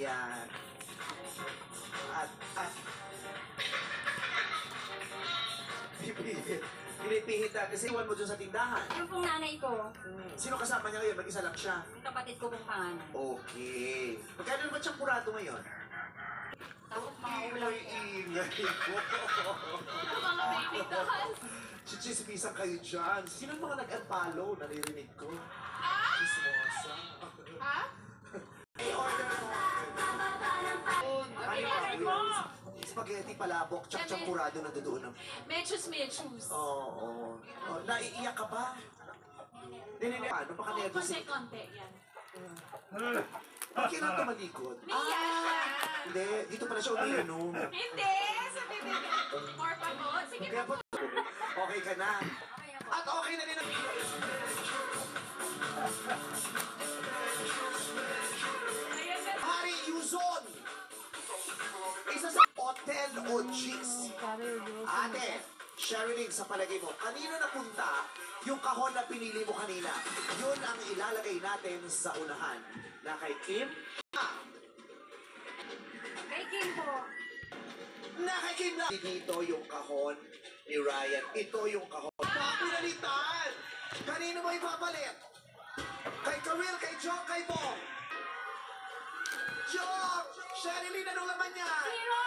Ayan. At pinipihit na kasi iwan mo dun sa tindahan. Yung pong nanay ko, Sino kasama niya ngayon? Mag-isa lang siya. yung kapatid ko pong pangalan. Okay. Magkano naman siyang kurado ngayon? Tapos mga ulam ko. Ingay ko. Mga baby dolls. Chichismisan kayo dyan. Sino ang mga nag-unfollow? Naririnig ko. Chismosa. Ha? I-order mo. Pinagay mo! Spaghetti palabok, tsak kurado na doon. Mechus. Oo. Oh, naiiyak ka ba? Hindi. Paano? Baka nervous. Konti, yan. Bakit lang ka malikot? Umiiyak siya! Hindi, dito pala siya umiinom. Hindi! Sabi mo, more pa po. Sige Kaya po. po, okay ka na. Okay na po. At okay na rin ang... Ayan na. Hari Yuzon! Isa sa Hotel o Chicks. Ate, Sherilyn, sa palagay mo, kanino napunta yung kahon na pinili mo kanina? Yun ang ilalagay natin sa unahan. Na kay Kim? Kay Kim po. Na kay Kim lang! Dito yung kahon ni Ryan. Ito yung kahon. Papinalitan! Kanino mo ipapalit? Kay Karil, kay Jock, kay Bong? Jock! Sherilyn, anong laman niya? Zero!